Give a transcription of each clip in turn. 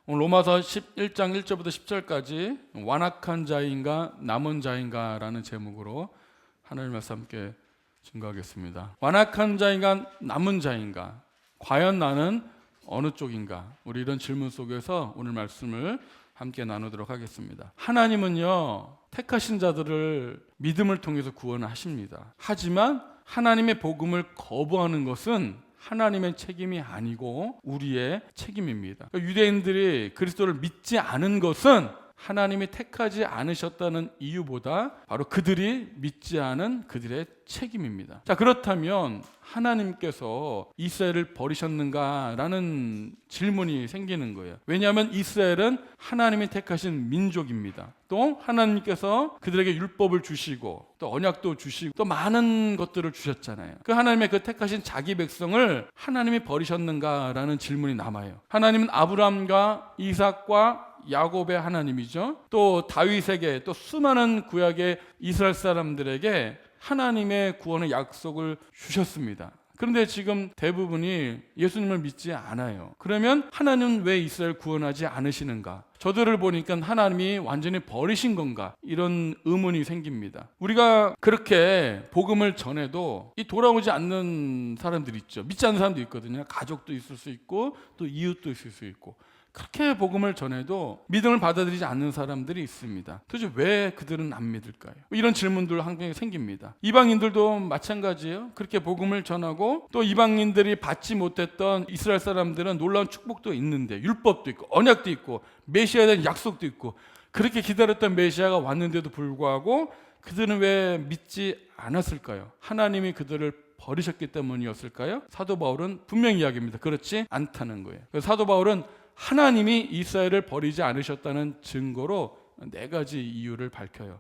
오늘 로마서 11장 1절부터 10절까지 완악한 자인가 남은 자인가 라는 제목으로 하나님 말씀 함께 증거하겠습니다. 완악한 자인가 남은 자인가, 과연 나는 어느 쪽인가? 우리 이런 질문 속에서 오늘 말씀을 함께 나누도록 하겠습니다. 하나님은요, 택하신 자들을 믿음을 통해서 구원하십니다. 하지만 하나님의 복음을 거부하는 것은 하나님의 책임이 아니고 우리의 책임입니다. 유대인들이 그리스도를 믿지 않은 것은 하나님이 택하지 않으셨다는 이유보다 바로 그들이 믿지 않은 그들의 책임입니다. 자, 그렇다면 하나님께서 이스라엘을 버리셨는가라는 질문이 생기는 거예요. 왜냐하면 이스라엘은 하나님이 택하신 민족입니다. 또 하나님께서 그들에게 율법을 주시고 또 언약도 주시고 또 많은 것들을 주셨잖아요. 그 하나님의 그 택하신 자기 백성을 하나님이 버리셨는가라는 질문이 남아요. 하나님은 아브라함과 이삭과 야곱의 하나님이죠. 또 다윗에게, 또 수많은 구약의 이스라엘 사람들에게 하나님의 구원의 약속을 주셨습니다. 그런데 지금 대부분이 예수님을 믿지 않아요. 그러면 하나님은 왜 이스라엘 구원하지 않으시는가? 저들을 보니까 하나님이 완전히 버리신 건가? 이런 의문이 생깁니다. 우리가 그렇게 복음을 전해도 이 돌아오지 않는 사람들이 있죠. 믿지 않는 사람도 있거든요. 가족도 있을 수 있고 또 이웃도 있을 수 있고. 그렇게 복음을 전해도 믿음을 받아들이지 않는 사람들이 있습니다. 도대체 왜 그들은 안 믿을까요? 이런 질문들 항상 생깁니다. 이방인들도 마찬가지예요. 그렇게 복음을 전하고 또 이방인들이 받지 못했던 이스라엘 사람들은 놀라운 축복도 있는데, 율법도 있고 언약도 있고 메시아에 대한 약속도 있고, 그렇게 기다렸던 메시아가 왔는데도 불구하고 그들은 왜 믿지 않았을까요? 하나님이 그들을 버리셨기 때문이었을까요? 사도 바울은 분명히 이야기합니다. 그렇지 않다는 거예요. 그래서 사도 바울은 하나님이 이스라엘을 버리지 않으셨다는 증거로 4가지 이유를 밝혀요.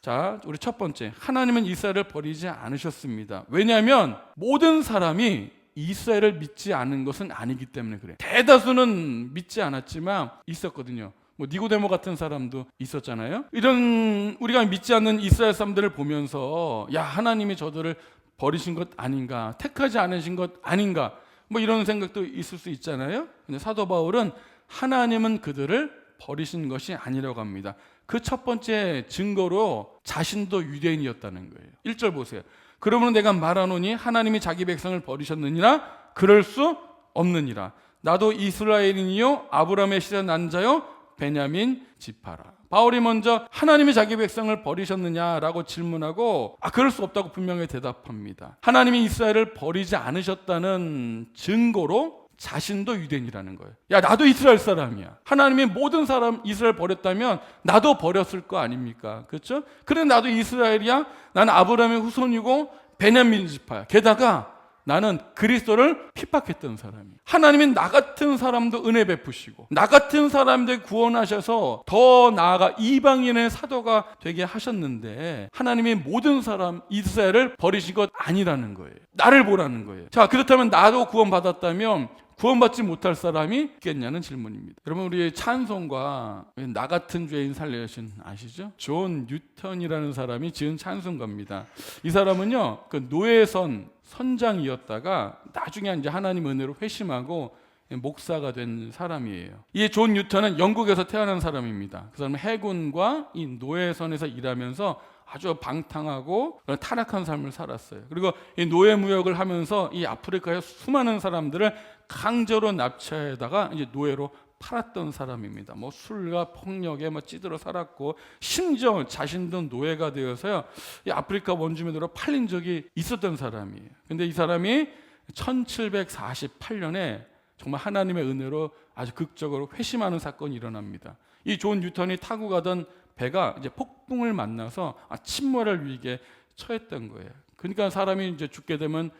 자, 우리 첫 번째, 하나님은 이스라엘을 버리지 않으셨습니다. 왜냐하면 모든 사람이 이스라엘을 믿지 않은 것은 아니기 때문에 그래요. 대다수는 믿지 않았지만 있었거든요. 니고데모 같은 사람도 있었잖아요. 이런 우리가 믿지 않는 이스라엘 사람들을 보면서 야, 하나님이 저들을 버리신 것 아닌가, 택하지 않으신 것 아닌가, 이런 생각도 있을 수 있잖아요. 근데 사도 바울은 하나님은 그들을 버리신 것이 아니라고 합니다. 그 첫 번째 증거로 자신도 유대인이었다는 거예요. 1절 보세요. 그러므로 내가 말하노니 하나님이 자기 백성을 버리셨느니라? 그럴 수 없느니라. 나도 이스라엘인이요 아브라함의 씨의 난 자요 베냐민 지파라. 바울이 먼저 하나님이 자기 백성을 버리셨느냐라고 질문하고 그럴 수 없다고 분명히 대답합니다. 하나님이 이스라엘을 버리지 않으셨다는 증거로 자신도 유대인이라는 거예요. 야, 나도 이스라엘 사람이야. 하나님이 모든 사람 이스라엘 버렸다면 나도 버렸을 거 아닙니까? 그렇죠? 그래, 나도 이스라엘이야. 나는 아브라함의 후손이고 베냐민 지파야. 게다가 나는 그리스도를 핍박했던 사람이에요. 하나님이 나 같은 사람도 은혜 베푸시고 나 같은 사람들 구원하셔서 더 나아가 이방인의 사도가 되게 하셨는데 하나님이 모든 사람 이스라엘을 버리신 것 아니라는 거예요. 나를 보라는 거예요. 자, 그렇다면 나도 구원받았다면 구원받지 못할 사람이 있겠냐는 질문입니다. 여러분, 우리 찬송가 나 같은 죄인 살려신 아시죠? 존 뉴턴이라는 사람이 지은 찬송가입니다. 이 사람은요, 그 노예선 선장이었다가 나중에 이제 하나님 은혜로 회심하고 목사가 된 사람이에요. 이 존 뉴턴은 영국에서 태어난 사람입니다. 그 사람은 해군과 이 노예선에서 일하면서 아주 방탕하고 타락한 삶을 살았어요. 그리고 이 노예 무역을 하면서 이 아프리카의 수많은 사람들을 강제로 납치해다가 이제 노예로 팔았던 사람입니다. 술과 폭력에 찌들어 살았고 심지어 자신도 노예가 되어서요, 이 아프리카 원주민으로 팔린 적이 있었던 사람이에요. 근데 이 사람이 1748년에 정말 하나님의 은혜로 아주 극적으로 회심하는 사건이 일어납니다. 이 존 뉴턴이 타고 가던 배가 이제 폭풍을 만나서 침몰할 위기에 처했던 거예요. 그러니까 사람이 이제 죽게 되면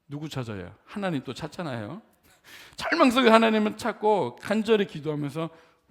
누구 찾아요? 하나님 또 찾잖아요. 절망 속에 하나님을 찾고 간절히 기도하면서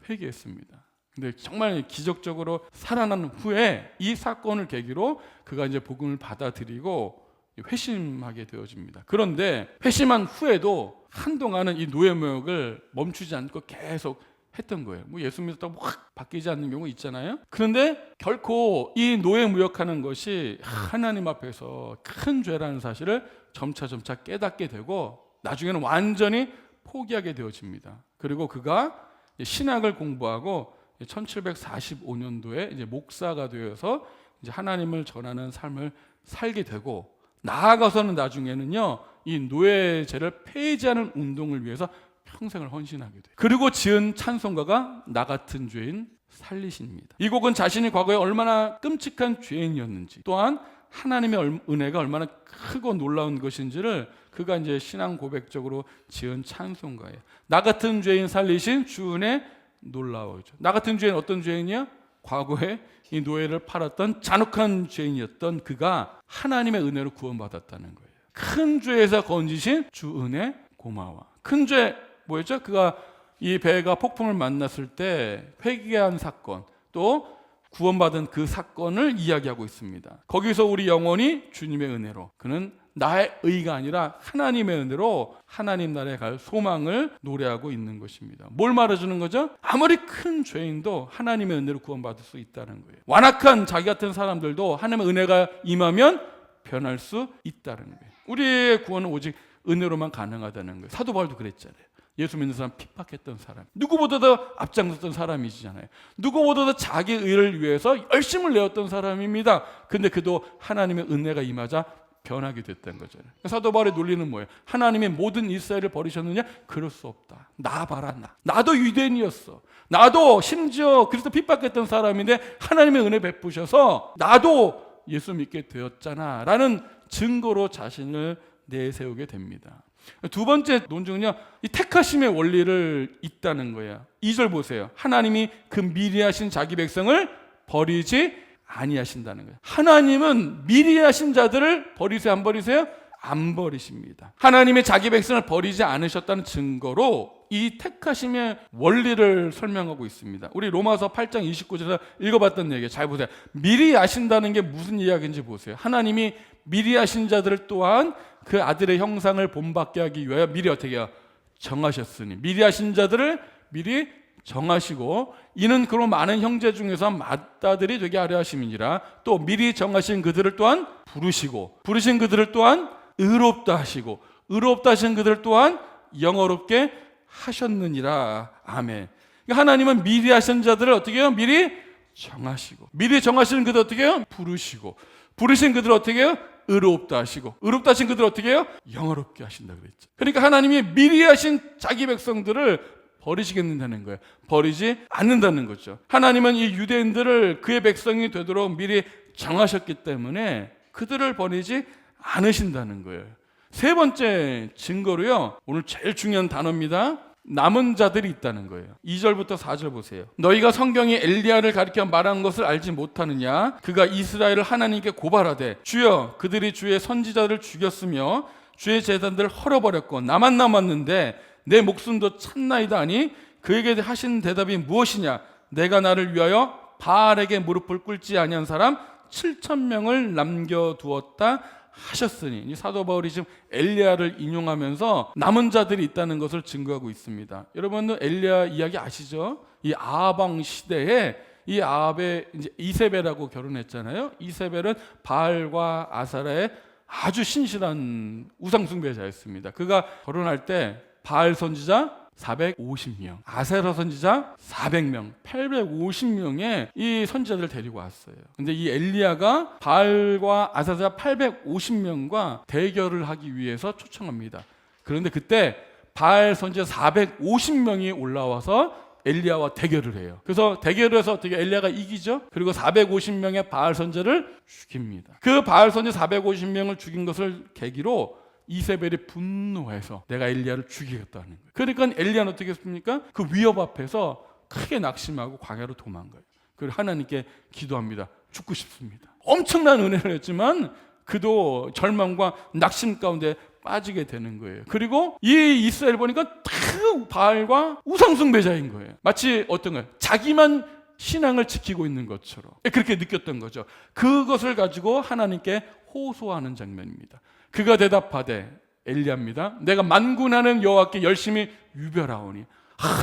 회개했습니다. 근데 정말 기적적으로 살아난 후에 이 사건을 계기로 그가 이제 복음을 받아들이고 회심하게 되어집니다. 그런데 회심한 후에도 한동안은 이 노예무역을 멈추지 않고 계속 했던 거예요. 예수 믿었다고 확 바뀌지 않는 경우 있잖아요. 그런데 결코 이 노예 무역하는 것이 하나님 앞에서 큰 죄라는 사실을 점차 깨닫게 되고 나중에는 완전히 포기하게 되어집니다. 그리고 그가 신학을 공부하고 1745년도에 이제 목사가 되어서 이제 하나님을 전하는 삶을 살게 되고, 나아가서는 나중에는요 이 노예제를 폐지하는 운동을 위해서 평생을 헌신하게 돼요. 그리고 지은 찬송가가 나 같은 죄인 살리신입니다. 이 곡은 자신이 과거에 얼마나 끔찍한 죄인이었는지, 또한 하나님의 은혜가 얼마나 크고 놀라운 것인지를 그가 이제 신앙 고백적으로 지은 찬송가예요. 나 같은 죄인 살리신 주 은혜 놀라워죠. 나 같은 죄인 어떤 죄인이야? 과거에 이 노예를 팔았던 잔혹한 죄인이었던 그가 하나님의 은혜로 구원받았다는 거예요. 큰 죄에서 건지신 주 은혜 고마워. 큰 죄 뭐였죠? 그가 이 배가 폭풍을 만났을 때 회개한 사건, 또 구원받은 그 사건을 이야기하고 있습니다. 거기서 우리 영혼이 주님의 은혜로, 그는 나의 의가 아니라 하나님의 은혜로 하나님 나라에 갈 소망을 노래하고 있는 것입니다. 뭘 말해주는 거죠? 아무리 큰 죄인도 하나님의 은혜로 구원받을 수 있다는 거예요. 완악한 자기 같은 사람들도 하나님의 은혜가 임하면 변할 수 있다는 거예요. 우리의 구원은 오직 은혜로만 가능하다는 거예요. 사도 바울도 그랬잖아요. 예수 믿는 사람 핍박했던 사람, 누구보다도 앞장섰던 사람이잖아요. 누구보다도 자기 의를 위해서 열심을 내었던 사람입니다. 근데 그도 하나님의 은혜가 임하자 변하게 됐다는 거잖아요. 사도 바울의 논리는 뭐예요? 하나님의 모든 이스라엘을 버리셨느냐? 그럴 수 없다. 나 봐라, 나도 유대인이었어. 나도 심지어 그리스도 핍박했던 사람인데 하나님의 은혜 베푸셔서 나도 예수 믿게 되었잖아 라는 증거로 자신을 내세우게 됩니다. 두 번째 논증은요, 이 택하심의 원리를 있다는 거예요. 2절 보세요. 하나님이 그 미리 하신 자기 백성을 버리지 아니하신다는 거예요. 하나님은 미리 하신 자들을 버리세요, 안 버리세요? 안 버리십니다. 하나님의 자기 백성을 버리지 않으셨다는 증거로 이 택하심의 원리를 설명하고 있습니다. 우리 로마서 8장 29절에서 읽어봤던 얘기 잘 보세요. 미리 아신다는 게 무슨 이야기인지 보세요. 하나님이 미리 하신 자들을 또한 그 아들의 형상을 본받게 하기 위하여 미리 어떻게 해요? 정하셨으니, 미리 하신 자들을 미리 정하시고, 이는 그로 많은 형제 중에서 맏아들이 되게 하려 하심이니라. 또 미리 정하신 그들을 또한 부르시고, 부르신 그들을 또한 의롭다 하시고, 의롭다 하신 그들을 또한 영어롭게 하셨느니라. 아멘. 그러니까 하나님은 미리 하신 자들을 어떻게 해요? 미리 정하시고, 미리 정하시는 그들 어떻게 해요? 부르시고, 부르신 그들 어떻게 해요? 의롭다 하시고, 의롭다 하신 그들 어떻게 해요? 영어롭게 하신다 그랬죠. 그러니까 하나님이 미리 하신 자기 백성들을 버리시겠다는 거예요. 버리지 않는다는 거죠. 하나님은 이 유대인들을 그의 백성이 되도록 미리 정하셨기 때문에 그들을 버리지 않으신다는 거예요. 세 번째 증거로요, 오늘 제일 중요한 단어입니다. 남은 자들이 있다는 거예요. 2절부터 4절 보세요. 너희가 성경이 엘리야를 가리켜 말한 것을 알지 못하느냐? 그가 이스라엘을 하나님께 고발하되 주여 그들이 주의 선지자들을 죽였으며 주의 제단들을 헐어버렸고 나만 남았는데 내 목숨도 찾나이다 하니 그에게 하신 대답이 무엇이냐? 내가 나를 위하여 바알에게 무릎을 꿇지 아니한 사람 7,000명을 남겨두었다 하셨으니, 이 사도 바울이 지금 엘리야를 인용하면서 남은 자들이 있다는 것을 증거하고 있습니다. 여러분들 엘리야 이야기 아시죠? 이 아합 왕 시대에 이 아합의 이제 이세벨하고 결혼했잖아요. 이세벨은 바알과 아사라의 아주 신실한 우상 숭배자였습니다. 그가 결혼할 때 바알 선지자 450명, 아세라 선지자 400명, 850명의 이 선지자들을 데리고 왔어요. 근데 이 엘리야가 바알과 아사라 850명과 대결을 하기 위해서 초청합니다. 그런데 그때 바알 선지자 450명이 올라와서 엘리야와 대결을 해요. 그래서 대결을 해서 어떻게 엘리야가 이기죠? 그리고 450명의 바알 선지자를 죽입니다. 그 바알 선지자 450명을 죽인 것을 계기로 이세벨이 분노해서 내가 엘리야를 죽이겠다는 거예요. 그러니까 엘리야는 어떻게 했습니까? 그 위협 앞에서 크게 낙심하고 광야로 도망가요. 그리고 하나님께 기도합니다. 죽고 싶습니다. 엄청난 은혜를 했지만 그도 절망과 낙심 가운데 빠지게 되는 거예요. 그리고 이 이스라엘 보니까 다 바알과 우상숭배자인 거예요. 마치 어떤 거예요? 자기만 신앙을 지키고 있는 것처럼 그렇게 느꼈던 거죠. 그것을 가지고 하나님께 호소하는 장면입니다. 그가 대답하되, 엘리야입니다. 내가 만군하는 여호와께 열심히 유별하오니,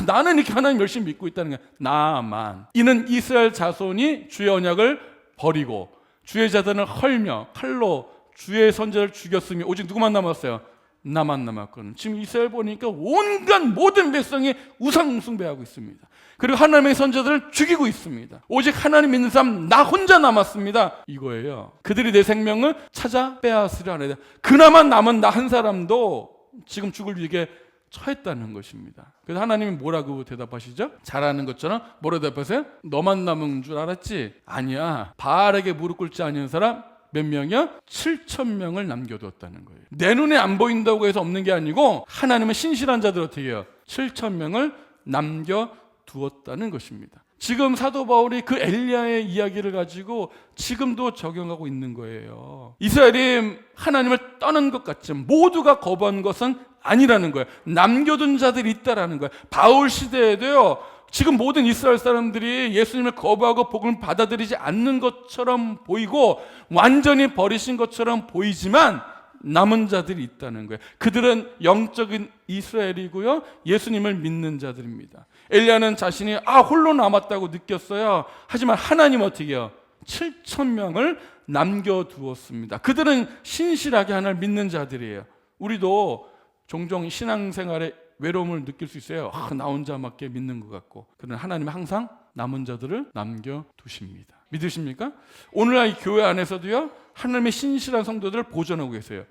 나는 이렇게 하나님 열심히 믿고 있다는 거야. 나만. 이는 이스라엘 자손이 주의 언약을 버리고 주의 자단을 헐며 칼로 주의 선지자를 죽였으며 오직 누구만 남았어요? 나만 남았거든. 지금 이스라엘 보니까 온갖 모든 백성이 우상 숭배하고 있습니다. 그리고 하나님의 선자들을 죽이고 있습니다. 오직 하나님 믿는 사람 나 혼자 남았습니다. 이거예요. 그들이 내 생명을 찾아 빼앗으려 하네. 그나마 남은 나 한 사람도 지금 죽을 위기에 처했다는 것입니다. 그래서 하나님이 뭐라고 대답하시죠? 잘하는 것처럼 뭐라고 대답하세요? 너만 남은 줄 알았지? 아니야. 바알에게 무릎 꿇지 않은 사람 몇 명이요? 7,000명을 남겨두었다는 거예요. 내 눈에 안 보인다고 해서 없는 게 아니고 하나님은 신실한 자들 어떻게 해요? 7,000명을 남겨두었다는 것입니다. 지금 사도 바울이 그 엘리야의 이야기를 가지고 지금도 적용하고 있는 거예요. 이스라엘이 하나님을 떠난 것 같지만 모두가 거부한 것은 아니라는 거예요. 남겨둔 자들이 있다라는 거예요. 바울 시대에도요, 지금 모든 이스라엘 사람들이 예수님을 거부하고 복음을 받아들이지 않는 것처럼 보이고 완전히 버리신 것처럼 보이지만 남은 자들이 있다는 거예요. 그들은 영적인 이스라엘이고요, 예수님을 믿는 자들입니다. 엘리야는 자신이 홀로 남았다고 느꼈어요. 하지만 하나님 어떻게 해요? 7,000명을 남겨두었습니다. 그들은 신실하게 하나님을 믿는 자들이에요. 우리도 종종 신앙생활에 외로움을 느낄 수 있어요. 나 혼자밖에 믿는 것 같고. 그러나 하나님은 항상 남은 자들을 남겨두십니다. 믿으십니까? 오늘날 이 교회 안에서도요, 하나님의 신실한 성도들을 보존하고 계세요.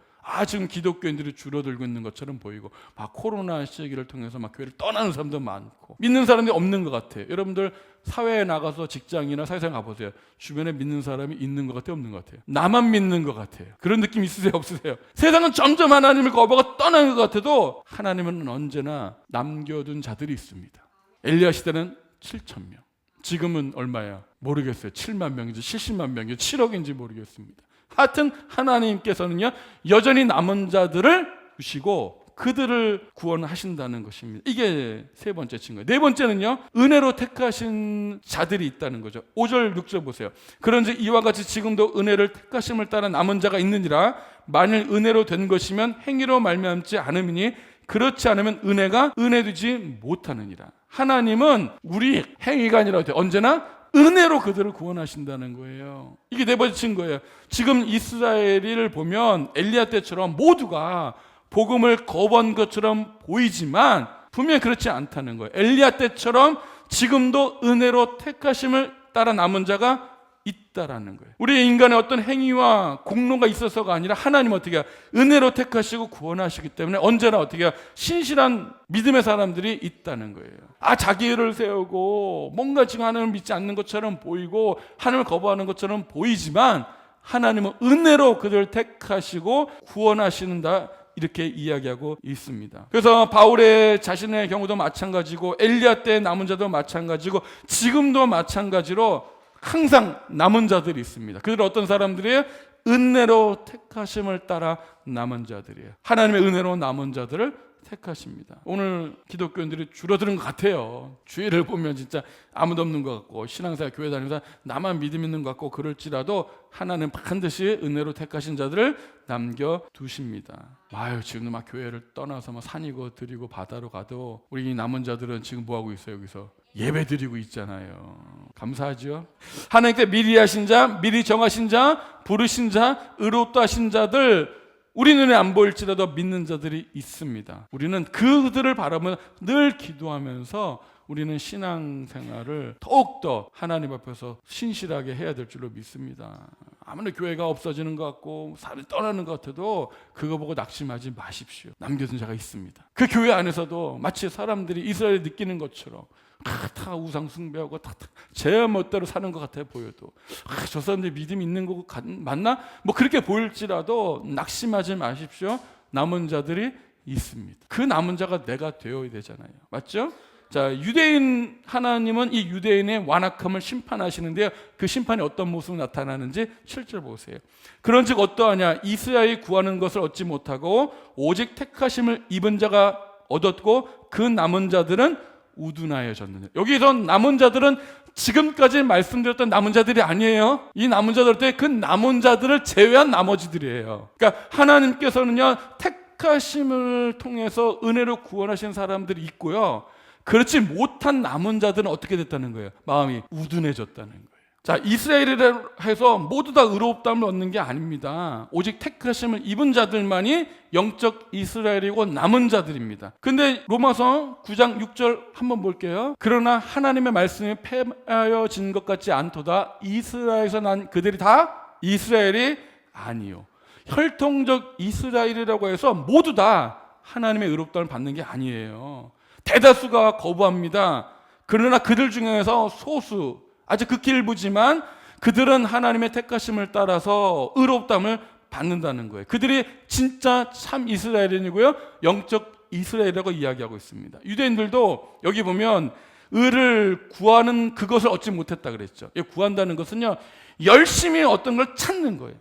지금 기독교인들이 줄어들고 있는 것처럼 보이고 막 코로나 시기를 통해서 막 교회를 떠나는 사람도 많고 믿는 사람이 없는 것 같아요. 여러분들 사회에 나가서 직장이나 사회생활 가보세요. 주변에 믿는 사람이 있는 것 같아요, 없는 것 같아요? 나만 믿는 것 같아요. 그런 느낌 있으세요, 없으세요? 세상은 점점 하나님을 거부하고 떠나는 것 같아도 하나님은 언제나 남겨둔 자들이 있습니다. 엘리야 시대는 7,000명. 지금은 얼마야? 모르겠어요. 7만 명인지 70만 명인지 7억인지 모르겠습니다. 하여튼 하나님께서는요, 여전히 남은 자들을 주시고 그들을 구원하신다는 것입니다. 이게 세 번째 친구예요. 네 번째는요, 은혜로 택하신 자들이 있다는 거죠. 5절 6절 보세요. 그런지 이와 같이 지금도 은혜를 택하심을 따라 남은 자가 있느니라. 만일 은혜로 된 것이면 행위로 말미암지 않음이니 그렇지 않으면 은혜가 은혜되지 못하느니라. 하나님은 우리 행위가 아니라 언제나 은혜로 그들을 구원하신다는 거예요. 이게 네 번째인 거예요. 지금 이스라엘을 보면 엘리야 때처럼 모두가 복음을 거부한 것처럼 보이지만 분명히 그렇지 않다는 거예요. 엘리야 때처럼 지금도 은혜로 택하심을 따라 남은 자가 있다라는 거예요. 우리 인간의 어떤 행위와 공로가 있어서가 아니라 하나님 어떻게 해요? 은혜로 택하시고 구원하시기 때문에 언제나 어떻게 해요? 신실한 믿음의 사람들이 있다는 거예요. 자기를 세우고 뭔가 지금 하나님을 믿지 않는 것처럼 보이고 하나님을 거부하는 것처럼 보이지만 하나님은 은혜로 그들을 택하시고 구원하시는다, 이렇게 이야기하고 있습니다. 그래서 바울의 자신의 경우도 마찬가지고 엘리야 때 남은 자도 마찬가지고 지금도 마찬가지로 항상 남은 자들이 있습니다. 그들 어떤 사람들이에요? 은혜로 택하심을 따라 남은 자들이에요. 하나님의 은혜로 남은 자들을 택하십니다. 오늘 기독교인들이 줄어드는 것 같아요. 주위를 보면 진짜 아무도 없는 것 같고 신앙생활 교회 다니면서 나만 믿음 있는 것 같고 그럴지라도 하나님 반드시 은혜로 택하신 자들을 남겨두십니다. 지금도 막 교회를 떠나서 막 산이고 들이고 바다로 가도 우리 남은 자들은 지금 뭐하고 있어요? 여기서 예배 드리고 있잖아요. 감사하죠? 하나님께 미리 하신 자, 미리 정하신 자, 부르신 자, 의롭다 하신 자들, 우리 눈에 안 보일지라도 믿는 자들이 있습니다. 우리는 그들을 바라보며 늘 기도하면서 우리는 신앙생활을 더욱더 하나님 앞에서 신실하게 해야 될 줄로 믿습니다. 아무리 교회가 없어지는 것 같고 사람이 떠나는 것 같아도 그거 보고 낙심하지 마십시오. 남겨둔 자가 있습니다. 그 교회 안에서도 마치 사람들이 이스라엘이 느끼는 것처럼 다 우상 숭배하고 제 멋대로 사는 것 같아 보여도 저 사람들 믿음이 있는 거 맞나? 그렇게 보일지라도 낙심하지 마십시오. 남은 자들이 있습니다. 그 남은 자가 내가 되어야 되잖아요. 맞죠? 자, 유대인 하나님은 이 유대인의 완악함을 심판하시는데요. 그 심판이 어떤 모습으로 나타나는지 7절 보세요. 그런즉 어떠하냐? 이스라엘이 구하는 것을 얻지 못하고 오직 택하심을 입은 자가 얻었고 그 남은 자들은 우둔하여졌느냐. 여기서 남은 자들은 지금까지 말씀드렸던 남은 자들이 아니에요. 이 남은 자들 때 그 남은 자들을 제외한 나머지들이에요. 그러니까 하나님께서는요, 택하심을 통해서 은혜로 구원하신 사람들이 있고요, 그렇지 못한 남은 자들은 어떻게 됐다는 거예요? 마음이 우둔해졌다는 거예요. 자, 이스라엘이라 해서 모두 다 의롭다함을 얻는 게 아닙니다. 오직 택하심을 입은 자들만이 영적 이스라엘이고 남은 자들입니다. 근데 로마서 9장 6절 한번 볼게요. 그러나 하나님의 말씀이 폐하여진 것 같지 않도다. 이스라엘에서 난 그들이 다 이스라엘이 아니요. 혈통적 이스라엘이라고 해서 모두 다 하나님의 의롭다함을 받는 게 아니에요. 대다수가 거부합니다. 그러나 그들 중에서 소수, 아주 극히 일부지만 그들은 하나님의 택하심을 따라서 의롭다함을 받는다는 거예요. 그들이 진짜 참 이스라엘인이고요, 영적 이스라엘이라고 이야기하고 있습니다. 유대인들도 여기 보면 의를 구하는 그것을 얻지 못했다 그랬죠. 구한다는 것은요, 열심히 어떤 걸 찾는 거예요.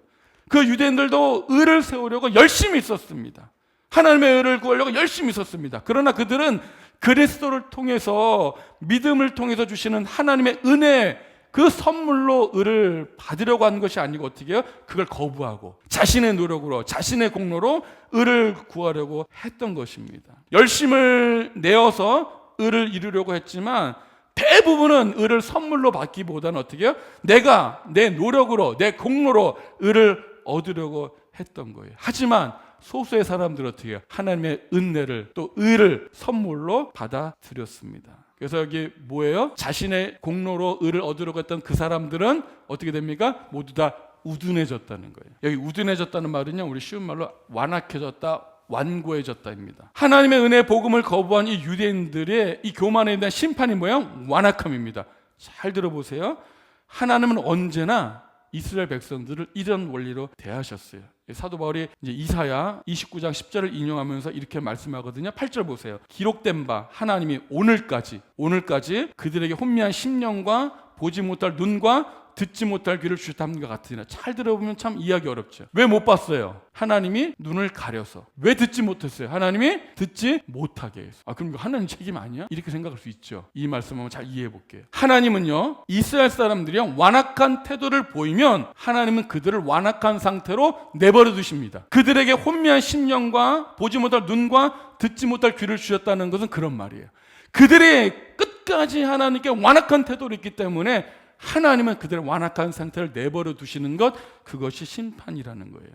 그 유대인들도 의를 세우려고 열심히 있었습니다. 하나님의 의를 구하려고 열심히 있었습니다. 그러나 그들은 그리스도를 통해서, 믿음을 통해서 주시는 하나님의 은혜, 그 선물로 의를 받으려고 하는 것이 아니고 어떻게 해요? 그걸 거부하고 자신의 노력으로, 자신의 공로로 의를 구하려고 했던 것입니다. 열심을 내어서 의를 이루려고 했지만 대부분은 의를 선물로 받기보다는 어떻게 해요? 내가 내 노력으로, 내 공로로 의를 얻으려고 했던 거예요. 하지만 소수의 사람들은 어떻게 해요? 하나님의 은혜를, 또 의를 선물로 받아들였습니다. 그래서 여기 뭐예요? 자신의 공로로 의를 얻으려고 했던 그 사람들은 어떻게 됩니까? 모두 다 우둔해졌다는 거예요. 여기 우둔해졌다는 말은요, 우리 쉬운 말로 완악해졌다, 완고해졌다입니다. 하나님의 은혜 복음을 거부한 이 유대인들의 이 교만에 대한 심판이 뭐예요? 완악함입니다. 잘 들어보세요. 하나님은 언제나 이스라엘 백성들을 이런 원리로 대하셨어요. 사도 바울이 이제 이사야 29장 10절을 인용하면서 이렇게 말씀하거든요. 8절 보세요. 기록된 바 하나님이 오늘까지 그들에게 혼미한 심령과 보지 못할 눈과 듣지 못할 귀를 주셨다는 것 같으나, 잘 들어보면 참 이해하기 어렵죠. 왜 못 봤어요? 하나님이 눈을 가려서. 왜 듣지 못했어요? 하나님이 듣지 못하게 해서. 그럼 하나님 책임 아니야? 이렇게 생각할 수 있죠. 이 말씀 한번 잘 이해해 볼게요. 하나님은요, 이스라엘 사람들이요, 완악한 태도를 보이면 하나님은 그들을 완악한 상태로 내버려 두십니다. 그들에게 혼미한 심령과 보지 못할 눈과 듣지 못할 귀를 주셨다는 것은 그런 말이에요. 그들이 끝까지 하나님께 완악한 태도를 했기 때문에 하나님은 그들의 완악한 상태를 내버려 두시는 것, 그것이 심판이라는 거예요.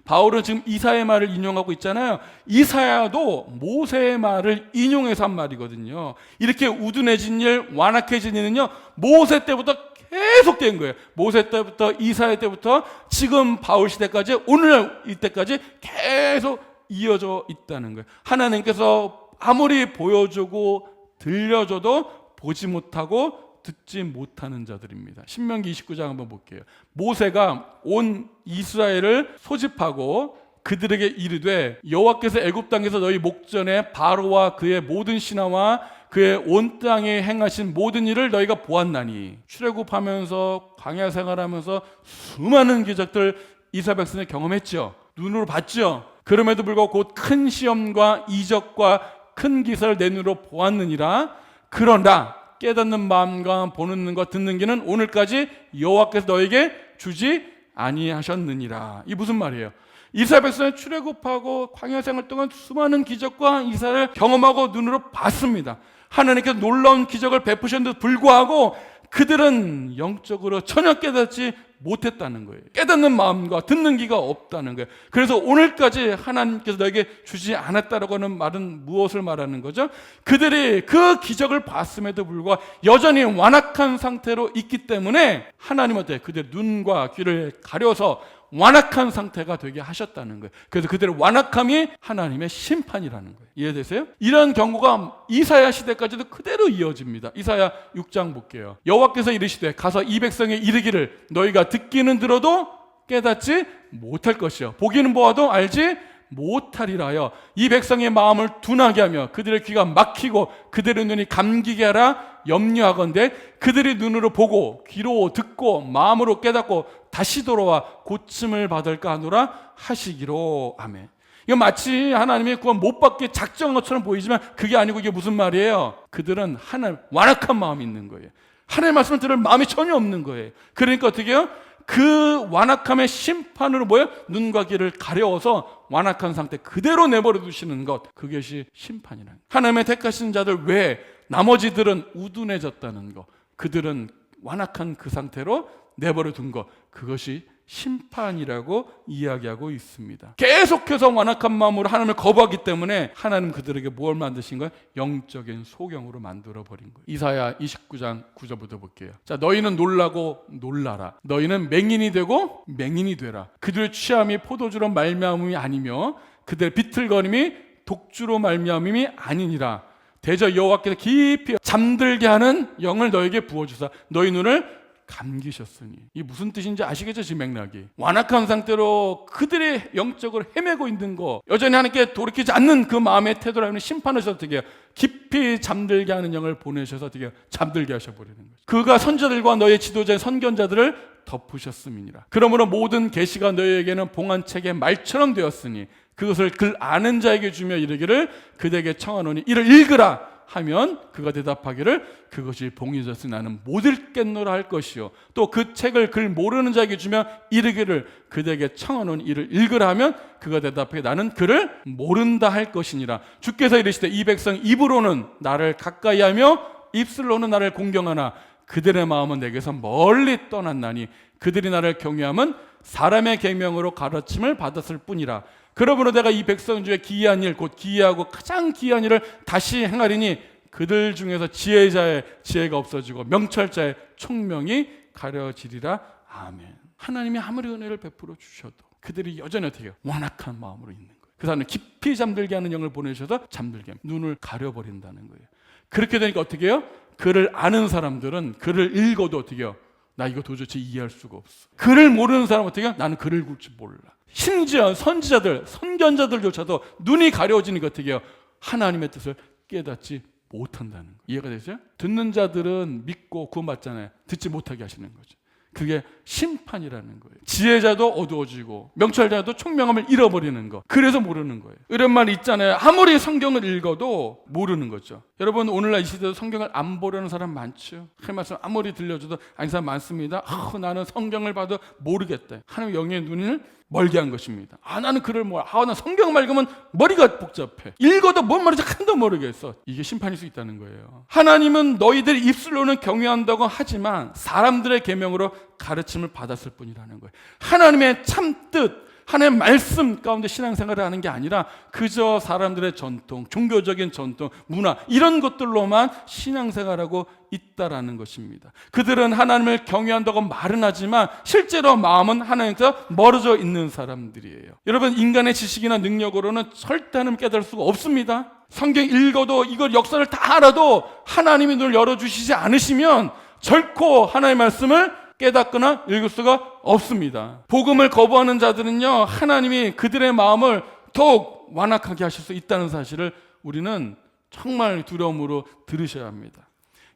바울은 지금 이사야의 말을 인용하고 있잖아요. 이사야도 모세의 말을 인용해서 한 말이거든요. 이렇게 우둔해진 일, 완악해진 일은요, 모세 때부터 계속된 거예요. 모세 때부터, 이사야 때부터 지금 바울 시대까지, 오늘 이때까지 계속 이어져 있다는 거예요. 하나님께서 아무리 보여주고 들려줘도 보지 못하고 듣지 못하는 자들입니다. 신명기 29장 한번 볼게요. 모세가 온 이스라엘을 소집하고 그들에게 이르되, 여호와께서 애굽 땅에서 너희 목전에 바로와 그의 모든 신하와 그의 온 땅에 행하신 모든 일을 너희가 보았나니. 출애굽하면서 광야 생활하면서 수많은 기적들 이스라엘 백성이 경험했죠. 눈으로 봤죠. 그럼에도 불구하고 곧 큰 시험과 이적과 큰 기사를 내 눈으로 보았느니라. 그러나 깨닫는 마음과 보는 눈과 듣는 귀는 오늘까지 여호와께서 너에게 주지 아니하셨느니라. 이 무슨 말이에요? 이스라엘 백성이 출애굽하고 광야 생활 동안 수많은 기적과 이사를 경험하고 눈으로 봤습니다. 하나님께서 놀라운 기적을 베푸셨는데도 불구하고 그들은 영적으로 전혀 깨닫지 못했다는 거예요. 깨닫는 마음과 듣는 귀가 없다는 거예요. 그래서 오늘까지 하나님께서 너에게 주지 않았다라고 하는 말은 무엇을 말하는 거죠? 그들이 그 기적을 봤음에도 불구하고 여전히 완악한 상태로 있기 때문에 하나님은 어때요? 그들의 눈과 귀를 가려서 완악한 상태가 되게 하셨다는 거예요. 그래서 그들의 완악함이 하나님의 심판이라는 거예요. 이해되세요? 이런 경고가 이사야 시대까지도 그대로 이어집니다. 이사야 6장 볼게요. 여호와께서 이르시되 가서 이 백성에 이르기를 너희가 듣기는 들어도 깨닫지 못할 것이요 보기는 보아도 알지 못하리라 하여 이 백성의 마음을 둔하게 하며 그들의 귀가 막히고 그들의 눈이 감기게 하라 염려하건대 그들이 눈으로 보고 귀로 듣고 마음으로 깨닫고 다시 돌아와 고침을 받을까 하노라 하시기로. 아멘. 이거 마치 하나님이 구원 못 받게 작정한 것처럼 보이지만 그게 아니고 이게 무슨 말이에요? 그들은 하나님 완악한 마음이 있는 거예요. 하나님의 말씀을 들을 마음이 전혀 없는 거예요. 그러니까 어떻게 해요? 그 완악함의 심판으로 뭐예요? 눈과 귀를 가려워서 완악한 상태 그대로 내버려 두시는 것, 그것이 심판이라는 거예요. 하나님의 택하신 자들 외에 나머지들은 우둔해졌다는 것, 그들은 완악한 그 상태로 내버려 둔 것, 그것이 심판이라고 이야기하고 있습니다. 계속해서 완악한 마음으로 하나님을 거부하기 때문에 하나님 그들에게 뭘 만드신 거예요? 영적인 소경으로 만들어 버린 거예요. 이사야 29장 9절부터 볼게요. 자, 너희는 놀라고 놀라라. 너희는 맹인이 되고 맹인이 되라. 그들의 취함이 포도주로 말미암음이 아니며 그들의 비틀거림이 독주로 말미암음이 아니니라. 대저 여호와께서 깊이 잠들게 하는 영을 너에게 부어주사 너희 눈을 감기셨으니. 이 무슨 뜻인지 아시겠죠? 지금 맥락이 완악한 상태로 그들이 영적으로 헤매고 있는 거, 여전히 하나님께 돌이키지 않는 그 마음의 태도로 하는 심판하셔서 어떻게 해요? 깊이 잠들게 하는 영을 보내셔서 어떻게 해요? 잠들게 하셔버리는 거죠. 그가 선지자들과 너의 지도자의 선견자들을 덮으셨음이니라. 그러므로 모든 계시가 너희에게는 봉안책의 말처럼 되었으니 그것을 글 아는 자에게 주며 이르기를 그대에게 청하노니 이를 읽으라 하면 그가 대답하기를 그것이 봉이졌으니 나는 못 읽겠노라 할 것이요 또 그 책을 글 모르는 자에게 주며 이르기를 그대에게 청하노니 이를 읽으라 하면 그가 대답하기를 나는 그를 모른다 할 것이니라. 주께서 이르시되 이 백성 입으로는 나를 가까이하며 입술로는 나를 공경하나 그들의 마음은 내게서 멀리 떠났나니 그들이 나를 경외함은 사람의 계명으로 가르침을 받았을 뿐이라. 그러므로 내가 이 백성 중에 기이한 일, 곧 기이하고 가장 기이한 일을 다시 행하리니 그들 중에서 지혜자의 지혜가 없어지고 명철자의 총명이 가려지리라. 아멘. 하나님이 아무리 은혜를 베풀어 주셔도 그들이 여전히 어떻게 해요? 완악한 마음으로 있는 거예요. 그 사람은 깊이 잠들게 하는 영을 보내셔서 잠들게 합니다. 눈을 가려버린다는 거예요. 그렇게 되니까 어떻게 해요? 글을 아는 사람들은 글을 읽어도 어떻게 해요? 나 이거 도저히 이해할 수가 없어. 글을 모르는 사람은 어떻게 해요? 나는 글을 읽을 줄 몰라. 심지어 선지자들, 선견자들조차도 눈이 가려워지니까 어떻게 해요? 하나님의 뜻을 깨닫지 못한다는 거예요. 이해가 되세요? 듣는 자들은 믿고 구원받잖아요. 듣지 못하게 하시는 거죠. 그게 심판이라는 거예요. 지혜자도 어두워지고 명철자도 총명함을 잃어버리는 거. 그래서 모르는 거예요. 이런 말 있잖아요. 아무리 성경을 읽어도 모르는 거죠. 여러분 오늘날 이 시대도 성경을 안 보려는 사람 많죠. 그 말씀 아무리 들려줘도 아닌 사람 많습니다. 나는 성경을 봐도 모르겠다. 하나님 영의 눈을 멀게 한 것입니다. 나는 글을 나 성경 읽으면 머리가 복잡해. 읽어도 뭔 말인지 하나도 모르겠어. 이게 심판일 수 있다는 거예요. 하나님은 너희들 입술로는 경외한다고 하지만 사람들의 계명으로 가르침을 받았을 뿐이라는 거예요. 하나님의 참뜻, 하나님의 말씀 가운데 신앙생활을 하는 게 아니라 그저 사람들의 전통, 종교적인 전통, 문화 이런 것들로만 신앙생활하고 있다라는 것입니다. 그들은 하나님을 경외한다고 말은 하지만 실제로 마음은 하나님께서 멀어져 있는 사람들이에요. 여러분 인간의 지식이나 능력으로는 절대 하나님을 깨달을 수가 없습니다. 성경 읽어도 이걸 역사를 다 알아도 하나님이 눈을 열어주시지 않으시면 결코 하나님의 말씀을 깨닫거나 읽을 수가 없습니다. 복음을 거부하는 자들은요, 하나님이 그들의 마음을 더욱 완악하게 하실 수 있다는 사실을 우리는 정말 두려움으로 들으셔야 합니다.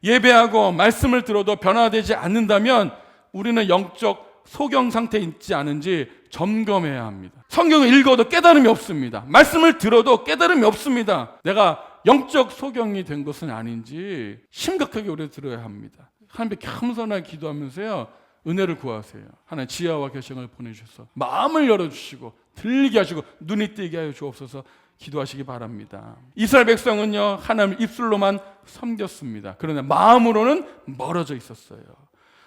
예배하고 말씀을 들어도 변화되지 않는다면 우리는 영적 소경 상태에 있지 않은지 점검해야 합니다. 성경을 읽어도 깨달음이 없습니다. 말씀을 들어도 깨달음이 없습니다. 내가 영적 소경이 된 것은 아닌지 심각하게 우리 들어야 합니다. 하나님께 겸손하게 기도하면서요 은혜를 구하세요. 하나님 지혜와 결정을 보내주셔서 마음을 열어주시고 들리게 하시고 눈이 띄게 하여 주옵소서. 기도하시기 바랍니다. 이스라엘 백성은요 하나님을 입술로만 섬겼습니다. 그러나 마음으로는 멀어져 있었어요.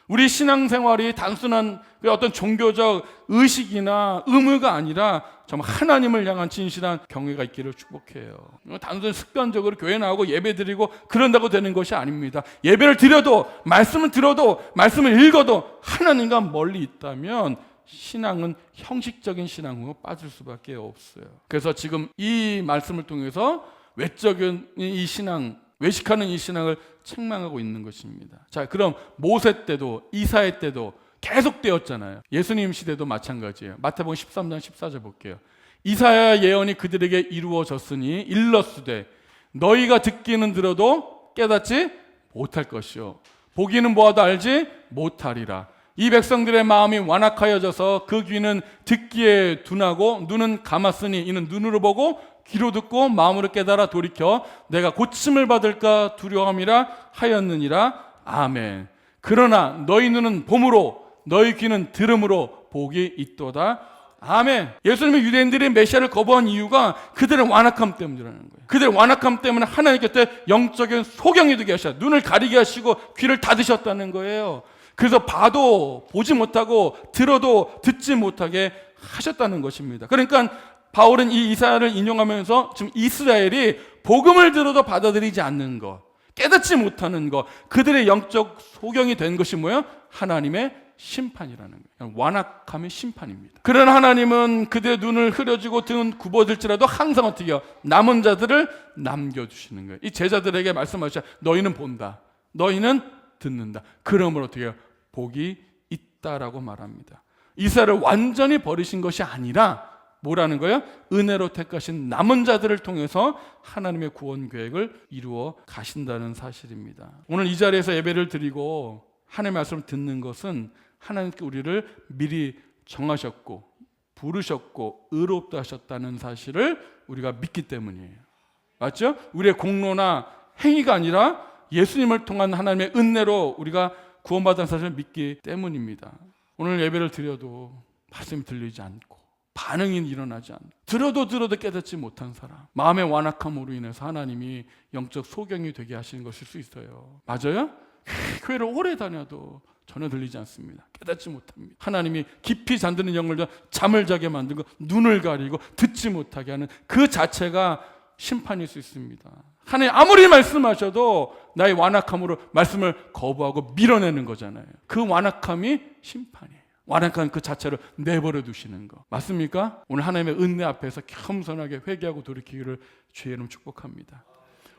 우리 신앙생활이 단순한 어떤 종교적 의식이나 의무가 아니라 정말 하나님을 향한 진실한 경외가 있기를 축복해요. 단순히 습관적으로 교회 나오고 예배 드리고 그런다고 되는 것이 아닙니다. 예배를 드려도 말씀을 들어도 말씀을 읽어도 하나님과 멀리 있다면 신앙은 형식적인 신앙으로 빠질 수밖에 없어요. 그래서 지금 이 말씀을 통해서 외적인 이 신앙, 외식하는 이 신앙을 책망하고 있는 것입니다. 자, 그럼 모세 때도 이사야 때도 계속되었잖아요. 예수님 시대도 마찬가지예요. 마태복음 13장 14절 볼게요. 이사야 예언이 그들에게 이루어졌으니 일렀으되 너희가 듣기는 들어도 깨닫지 못할 것이요 보기는 보아도 알지 못하리라. 이 백성들의 마음이 완악하여져서 그 귀는 듣기에 둔하고 눈은 감았으니 이는 눈으로 보고 귀로 듣고 마음으로 깨달아 돌이켜 내가 고침을 받을까 두려움이라 하였느니라. 아멘. 그러나 너희 눈은 봄으로 너희 귀는 들음으로 복이 있도다. 아멘. 예수님이 유대인들이 메시아를 거부한 이유가 그들의 완악함 때문이라는 거예요. 그들의 완악함 때문에 하나님께서 영적인 소경이 되게 하셨어요. 눈을 가리게 하시고 귀를 닫으셨다는 거예요. 그래서 봐도 보지 못하고 들어도 듣지 못하게 하셨다는 것입니다. 그러니까 바울은 이 이사야를 인용하면서 지금 이스라엘이 복음을 들어도 받아들이지 않는 것, 깨닫지 못하는 것, 그들의 영적 소경이 된 것이 뭐예요? 하나님의 심판이라는 거예요. 완악함의 심판입니다. 그러나 하나님은 그들의 눈을 흐려지고 등 굽어질지라도 항상 어떻게 해요? 남은 자들을 남겨주시는 거예요. 이 제자들에게 말씀하시죠. 너희는 본다. 너희는 듣는다. 그러므로 어떻게 해요? 복이 있다라고 말합니다. 이스라엘을 완전히 버리신 것이 아니라 뭐라는 거예요? 은혜로 택하신 남은 자들을 통해서 하나님의 구원 계획을 이루어 가신다는 사실입니다. 오늘 이 자리에서 예배를 드리고 하나님의 말씀을 듣는 것은 하나님께 우리를 미리 정하셨고 부르셨고 의롭다 하셨다는 사실을 우리가 믿기 때문이에요. 맞죠? 우리의 공로나 행위가 아니라 예수님을 통한 하나님의 은혜로 우리가 구원받은 사실을 믿기 때문입니다. 오늘 예배를 드려도 말씀이 들리지 않고 반응이 일어나지 않고 들어도 깨닫지 못한 사람, 마음의 완악함으로 인해서 하나님이 영적 소경이 되게 하시는 것일 수 있어요. 맞아요? 교회를 오래 다녀도 전혀 들리지 않습니다. 깨닫지 못합니다. 하나님이 깊이 잠드는 영을 잠을 자게 만들고 눈을 가리고 듣지 못하게 하는 그 자체가 심판일 수 있습니다. 하나님 아무리 말씀하셔도 나의 완악함으로 말씀을 거부하고 밀어내는 거잖아요. 그 완악함이 심판이에요. 완악한 그 자체를 내버려 두시는 거 맞습니까? 오늘 하나님의 은혜 앞에서 겸손하게 회개하고 돌이키기를 주의 이름 축복합니다.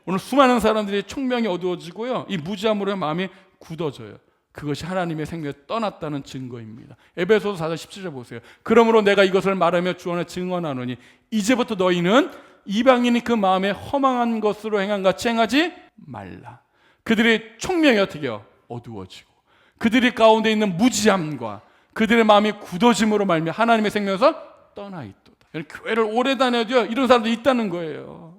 오늘 수많은 사람들이 총명이 어두워지고요, 이 무지함으로 마음이 굳어져요. 그것이 하나님의 생명에 떠났다는 증거입니다. 에베소서 4장 17절 보세요. 그러므로 내가 이것을 말하며 주 안에 증언하노니 이제부터 너희는 이방인이 그 마음에 허망한 것으로 행한 같이 행하지 말라. 그들의 총명이 어떻게 해요? 어두워지고 그들이 가운데 있는 무지함과 그들의 마음이 굳어짐으로 말미암아 하나님의 생명에서 떠나 있도다. 교회를 오래 다녀도요, 이런 사람도 있다는 거예요.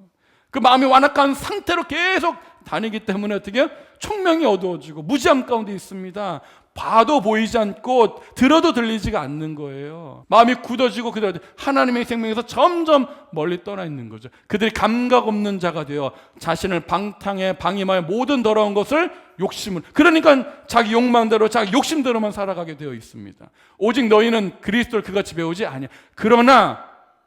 그 마음이 완악한 상태로 계속 다니기 때문에 어떻게 해요? 총명이 어두워지고 무지함 가운데 있습니다. 봐도 보이지 않고 들어도 들리지가 않는 거예요. 마음이 굳어지고 그들 하나님의 생명에서 점점 멀리 떠나 있는 거죠. 그들이 감각 없는 자가 되어 자신을 방탕에 방임하여 모든 더러운 것을 욕심을, 그러니까 자기 욕망대로 자기 욕심대로만 살아가게 되어 있습니다. 오직 너희는 그리스도를 그같이 배우지 아니야. 그러나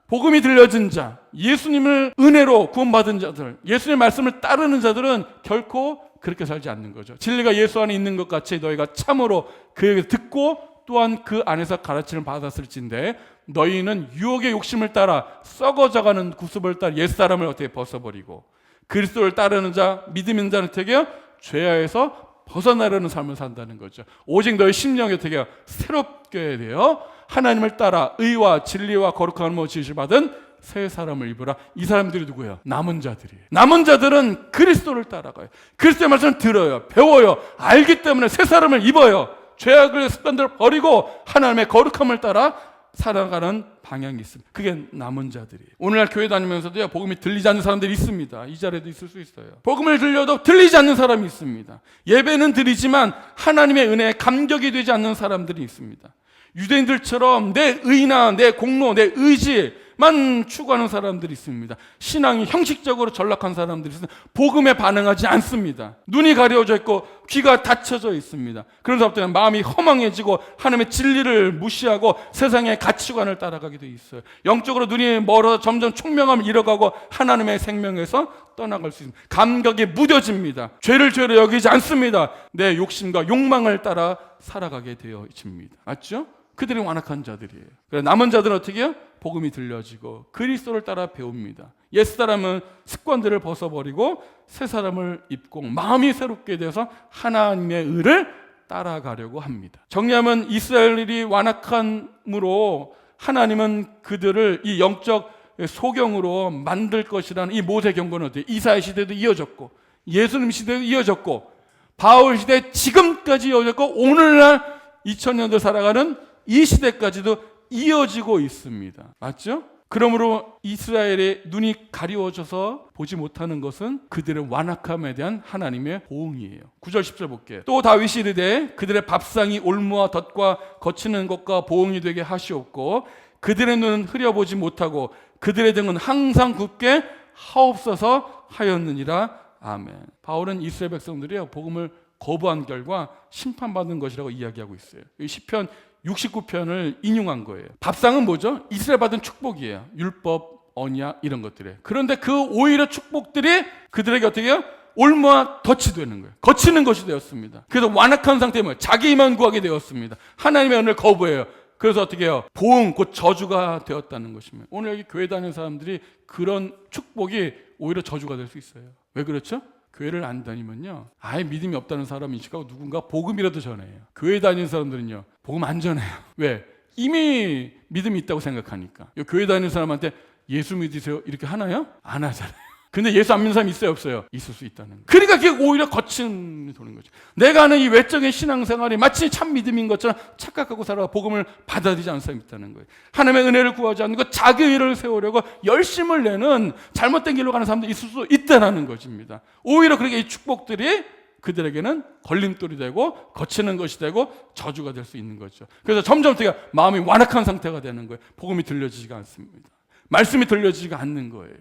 복음이 들려진 자, 예수님을 은혜로 구원받은 자들, 예수님의 말씀을 따르는 자들은 결코 그렇게 살지 않는 거죠. 진리가 예수 안에 있는 것 같이 너희가 참으로 그에게 듣고 또한 그 안에서 가르침을 받았을진데 너희는 유혹의 욕심을 따라 썩어져가는 구습을 따라 옛사람을 어떻게 벗어버리고 그리스도를 따르는 자, 믿음 있는 자는 어떻게 죄하에서 벗어나려는 삶을 산다는 거죠. 오직 너희 심령이 어떻게 새롭게 되어 하나님을 따라 의와 진리와 거룩함을 지으실 받은 새 사람을 입으라. 이 사람들이 누구예요? 남은 자들이에요. 남은 자들은 그리스도를 따라가요. 그리스도의 말씀을 들어요, 배워요, 알기 때문에 새 사람을 입어요. 죄악의 습관들을 버리고 하나님의 거룩함을 따라 살아가는 방향이 있습니다. 그게 남은 자들이에요. 오늘날 교회 다니면서도요, 복음이 들리지 않는 사람들이 있습니다. 이 자리에도 있을 수 있어요. 복음을 들려도 들리지 않는 사람이 있습니다. 예배는 드리지만 하나님의 은혜에 감격이 되지 않는 사람들이 있습니다. 유대인들처럼 내 의나 내 공로, 내 의지만 추구하는 사람들이 있습니다. 신앙이 형식적으로 전락한 사람들이 있습니다. 복음에 반응하지 않습니다. 눈이 가려져 있고 귀가 닫혀져 있습니다. 그런 사람들은 마음이 허망해지고 하나님의 진리를 무시하고 세상의 가치관을 따라가게 돼 있어요. 영적으로 눈이 멀어 점점 총명함을 잃어가고 하나님의 생명에서 떠나갈 수 있습니다. 감각이 무뎌집니다. 죄를 죄로 여기지 않습니다. 내 욕심과 욕망을 따라 살아가게 되어집니다. 맞죠? 그들이 완악한 자들이에요. 그래서 남은 자들은 어떻게 해요? 복음이 들려지고 그리스도를 따라 배웁니다. 옛사람은 습관들을 벗어버리고 새 사람을 입고 마음이 새롭게 되어서 하나님의 의를 따라가려고 합니다. 정리하면 이스라엘이 완악함으로 하나님은 그들을 이 영적 소경으로 만들 것이라는 이 모세 경고는 어때요? 이사야 시대도 이어졌고 예수님 시대도 이어졌고 바울 시대 지금까지 이어졌고 오늘날 2000년도 살아가는 이 시대까지도 이어지고 있습니다. 맞죠? 그러므로 이스라엘의 눈이 가리워져서 보지 못하는 것은 그들의 완악함에 대한 하나님의 보응이에요. 9절 10절 볼게요. 또 다윗이 이르되 그들의 밥상이 올무와 덫과 거치는 것과 보응이 되게 하시옵고 그들의 눈은 흐려보지 못하고 그들의 등은 항상 굳게 하옵소서 하였느니라. 아멘. 바울은 이스라엘 백성들이요 복음을 거부한 결과 심판받는 것이라고 이야기하고 있어요. 이 시편 69편을 인용한 거예요. 밥상은 뭐죠? 이스라엘 받은 축복이에요. 율법, 언약 이런 것들에. 그런데 그 오히려 축복들이 그들에게 어떻게 해요? 올무와 덫이 되는 거예요. 거치는 것이 되었습니다. 그래서 완악한 상태에 뭐예요? 자기만 구하게 되었습니다. 하나님의 은혜를 거부해요. 그래서 어떻게 해요? 보응 곧 저주가 되었다는 것입니다. 오늘 여기 교회 다니는 사람들이 그런 축복이 오히려 저주가 될 수 있어요. 왜 그렇죠? 교회를 안 다니면요 아예 믿음이 없다는 사람이 인식하고 누군가 복음이라도 전해요. 교회 다니는 사람들은요 복음 안 전해요. 왜? 이미 믿음이 있다고 생각하니까. 교회 다니는 사람한테 예수 믿으세요 이렇게 하나요? 안 하잖아요. 근데 예수 안 믿는 사람이 있어요 없어요? 있을 수 있다는 거예요. 그러니까 그게 오히려 거친 도는 거죠. 내가 하는 이 외적인 신앙생활이 마치 참 믿음인 것처럼 착각하고 살아 복음을 받아들이지 않는 사람이 있다는 거예요. 하나님의 은혜를 구하지 않는 것, 자기 의를 세우려고 열심을 내는 잘못된 길로 가는 사람도 있을 수 있다는 것입니다. 오히려 그렇게 이 축복들이 그들에게는 걸림돌이 되고 거치는 것이 되고 저주가 될 수 있는 거죠. 그래서 점점 되게 마음이 완악한 상태가 되는 거예요. 복음이 들려지지가 않습니다. 말씀이 들려지지가 않는 거예요.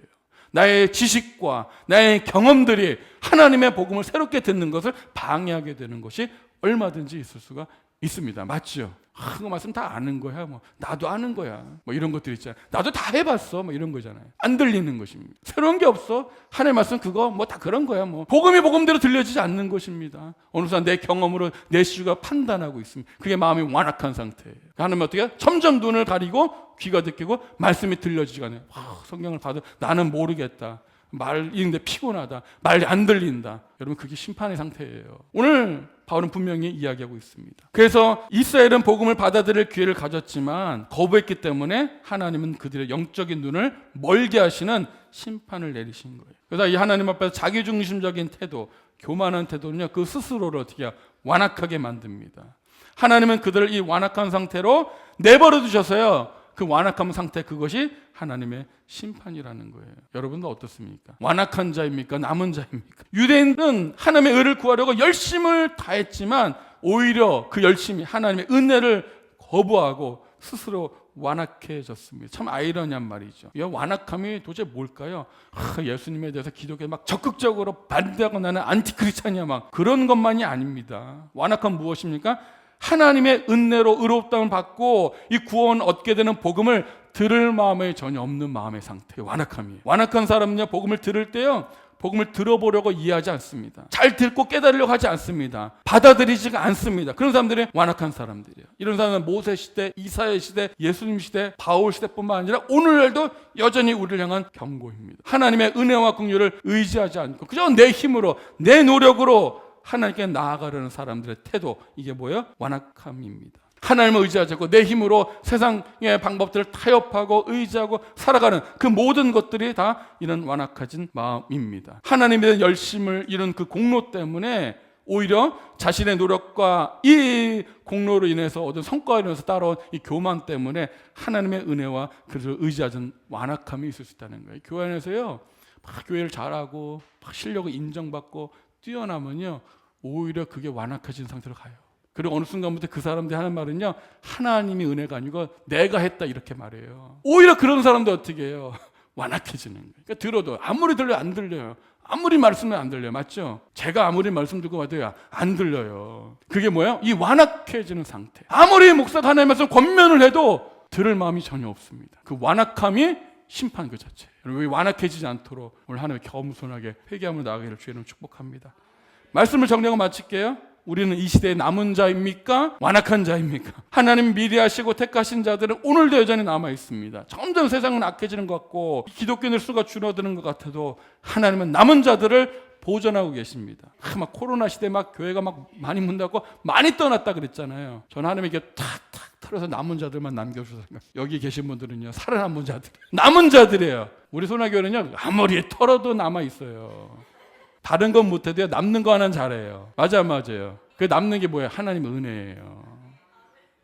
나의 지식과 나의 경험들이 하나님의 복음을 새롭게 듣는 것을 방해하게 되는 것이 얼마든지 있을 수가 있습니다. 맞죠? 그 말씀 다 아는 거야. 뭐 나도 아는 거야. 뭐 이런 것들 있잖아요. 나도 다 해봤어. 뭐 이런 거잖아요. 안 들리는 것입니다. 새로운 게 없어. 하나님 말씀 그거 뭐 다 그런 거야. 뭐 복음이 복음대로 들려지지 않는 것입니다. 어느 순간 내 경험으로 내 시주가 판단하고 있습니다. 그게 마음이 완악한 상태예요. 하나님 어떻게? 점점 눈을 가리고 귀가 듣기고 말씀이 들려지지가 않아요. 성경을 봐도 나는 모르겠다. 말인데 피곤하다. 말이 안 들린다. 여러분 그게 심판의 상태예요. 오늘 바울은 분명히 이야기하고 있습니다. 그래서 이스라엘은 복음을 받아들일 기회를 가졌지만 거부했기 때문에 하나님은 그들의 영적인 눈을 멀게 하시는 심판을 내리신 거예요. 그래서 이 하나님 앞에서 자기중심적인 태도, 교만한 태도는요 그 스스로를 어떻게 완악하게 만듭니다. 하나님은 그들을 이 완악한 상태로 내버려 두셔서요 그 완악한 상태 그것이 하나님의 심판이라는 거예요. 여러분도 어떻습니까? 완악한 자입니까? 남은 자입니까? 유대인은 하나님의 의를 구하려고 열심을 다했지만 오히려 그 열심이 하나님의 은혜를 거부하고 스스로 완악해졌습니다. 참 아이러니한 말이죠. 이 완악함이 도대체 뭘까요? 예수님에 대해서 기독교에 막 적극적으로 반대하고 나는 안티크리스찬이야 막 그런 것만이 아닙니다. 완악함 무엇입니까? 하나님의 은혜로 의롭다움을 받고 이 구원 얻게 되는 복음을 들을 마음에 전혀 없는 마음의 상태, 완악함이에요. 완악한 사람은요 복음을 들을 때요 복음을 들어보려고 이해하지 않습니다. 잘 듣고 깨달으려고 하지 않습니다. 받아들이지가 않습니다. 그런 사람들이 완악한 사람들이에요. 이런 사람은 모세 시대, 이사야 시대, 예수님 시대, 바울 시대뿐만 아니라 오늘날도 여전히 우리를 향한 경고입니다. 하나님의 은혜와 긍휼을 의지하지 않고 그저 내 힘으로 내 노력으로 하나님께 나아가려는 사람들의 태도, 이게 뭐예요? 완악함입니다. 하나님을 의지하지 않고 내 힘으로 세상의 방법들을 타협하고 의지하고 살아가는 그 모든 것들이 다 이런 완악해진 마음입니다. 하나님에 대한 열심을 잃은 그 공로 때문에 오히려 자신의 노력과 이 공로로 인해서 얻은 성과로 인해서 따라온 이 교만 때문에 하나님의 은혜와 그를 의지하는 완악함이 있을 수 있다는 거예요. 교회 안에서요 막 교회를 잘하고 막 실력을 인정받고 뛰어나면요 오히려 그게 완악해진 상태로 가요. 그리고 어느 순간부터 그 사람들이 하는 말은요 하나님이 은혜가 아니고 내가 했다 이렇게 말해요. 오히려 그런 사람도 어떻게 해요? 완악해지는 거예요. 그러니까 들어도 아무리 들려요 안 들려요. 아무리 말씀을 안 들려요. 맞죠? 제가 아무리 말씀 듣고 봐도요 안 들려요. 그게 뭐예요? 이 완악해지는 상태. 아무리 목사가 하나님의 말씀 권면을 해도 들을 마음이 전혀 없습니다. 그 완악함이 심판 그 자체예요. 여러분 완악해지지 않도록 오늘 하나님 겸손하게 회개함으로 나아가기를 주의 이름으로 축복합니다. 말씀을 정리하고 마칠게요. 우리는 이 시대의 남은 자입니까? 완악한 자입니까? 하나님 미리 하시고 택하신 자들은 오늘도 여전히 남아 있습니다. 점점 세상은 악해지는 것 같고 기독교인의 수가 줄어드는 것 같아도 하나님은 남은 자들을 보존하고 계십니다. 막 코로나 시대 막 교회가 막 많이 문 닫고 많이 떠났다 그랬잖아요. 저는 하나님에게 탁탁 털어서 남은 자들만 남겨주셔서 여기 계신 분들은요 살아남은 자들, 남은 자들이에요. 우리 소나교회는요 아무리 털어도 남아 있어요. 다른 건 못해도 남는 거 하나는 잘해요. 맞아요. 그 남는 게 뭐예요? 하나님의 은혜예요.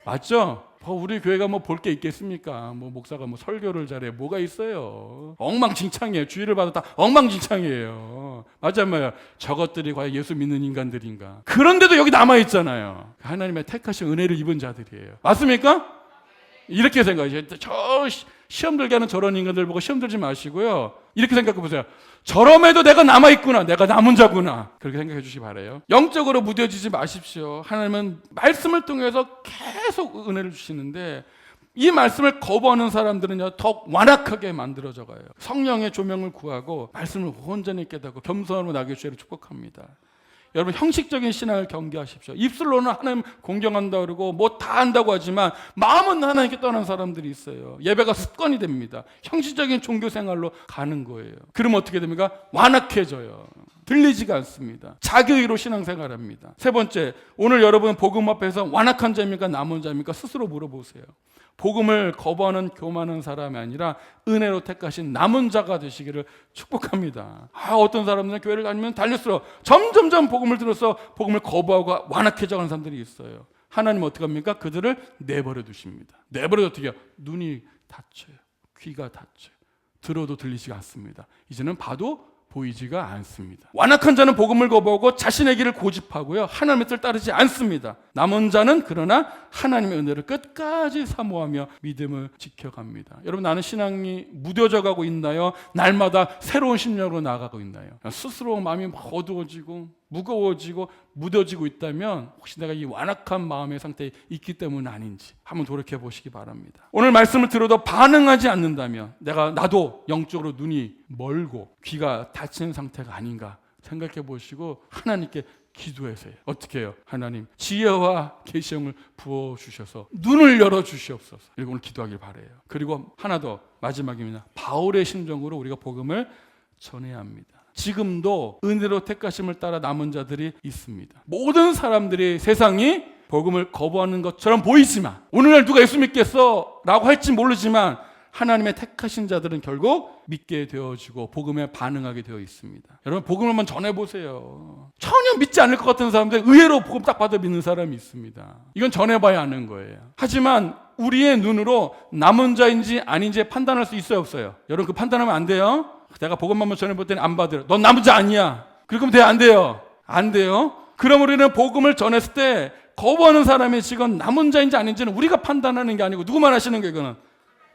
맞죠? 우리 교회가 뭐 볼 게 있겠습니까? 뭐 목사가 뭐 설교를 잘해 뭐가 있어요? 엉망진창이에요. 주의를 받았다 엉망진창이에요. 맞아요. 저것들이 과연 예수 믿는 인간들인가? 그런데도 여기 남아 있잖아요. 하나님의 택하신 은혜를 입은 자들이에요. 맞습니까? 이렇게 생각하세요. 저 시험 들게 하는 저런 인간들 보고 시험 들지 마시고요. 이렇게 생각해 보세요. 저럼에도 내가 남아있구나. 내가 남은 자구나. 그렇게 생각해 주시기 바라요. 영적으로 무뎌지지 마십시오. 하나님은 말씀을 통해서 계속 은혜를 주시는데 이 말씀을 거부하는 사람들은요, 더 완악하게 만들어져 가요. 성령의 조명을 구하고 말씀을 온전히 깨닫고 겸손으로 나게 주시기를 축복합니다. 여러분, 형식적인 신앙을 경계하십시오. 입술로는 하나님 공경한다 그러고 뭐 다 한다고 하지만 마음은 하나님께 떠난 사람들이 있어요. 예배가 습관이 됩니다. 형식적인 종교 생활로 가는 거예요. 그러면 어떻게 됩니까? 완악해져요. 들리지가 않습니다. 자기의로 신앙생활합니다. 세 번째, 오늘 여러분 복음 앞에서 완악한 자입니까? 남은 자입니까? 스스로 물어보세요. 복음을 거부하는 교만한 사람이 아니라 은혜로 택하신 남은 자가 되시기를 축복합니다. 어떤 사람들은 교회를 다니면 달릴수록 점점점 복음을 들어서 복음을 거부하고 완악해져가는 사람들이 있어요. 하나님은 어떻게 합니까? 그들을 내버려 두십니다. 내버려 어떻게 해요? 눈이 닫혀요. 귀가 닫혀요. 들어도 들리지가 않습니다. 이제는 봐도 보이지가 않습니다. 완악한 자는 복음을 거부하고 자신의 길을 고집하고요, 하나님의 뜻을 따르지 않습니다. 남은 자는 그러나 하나님의 은혜를 끝까지 사모하며 믿음을 지켜갑니다. 여러분, 나는 신앙이 무뎌져 가고 있나요? 날마다 새로운 심령으로 나아가고 있나요? 스스로 마음이 어두워지고 무거워지고 무뎌지고 있다면 혹시 내가 이 완악한 마음의 상태에 있기 때문 아닌지 한번 돌이켜 보시기 바랍니다. 오늘 말씀을 들어도 반응하지 않는다면 나도 영적으로 눈이 멀고 귀가 닫힌 상태가 아닌가 생각해 보시고 하나님께 기도하세요. 어떻게 해요? 하나님, 지혜와 계시형을 부어주셔서 눈을 열어주시옵소서. 이렇게 오늘 기도하길 바라요. 그리고 하나 더, 마지막입니다. 바울의 심정으로 우리가 복음을 전해야 합니다. 지금도 은혜로 택하심을 따라 남은 자들이 있습니다. 모든 사람들이 세상이 복음을 거부하는 것처럼 보이지만, 오늘날 누가 예수 믿겠어? 라고 할지 모르지만 하나님의 택하신 자들은 결국 믿게 되어지고 복음에 반응하게 되어 있습니다. 여러분, 복음을 한번 전해보세요. 전혀 믿지 않을 것 같은 사람들 의외로 복음 딱 받아 믿는 사람이 있습니다. 이건 전해봐야 아는 거예요. 하지만 우리의 눈으로 남은 자인지 아닌지 판단할 수 있어요, 없어요? 여러분, 그 판단하면 안 돼요. 내가 복음 한번 전해볼 때는 안 받아요. 넌 남은 자 아니야. 그러면 돼요? 안 돼요? 안 돼요. 그럼 우리는 복음을 전했을 때 거부하는 사람이 지금 남은 자인지 아닌지는 우리가 판단하는 게 아니고 누구만 하시는 거예요? 이거는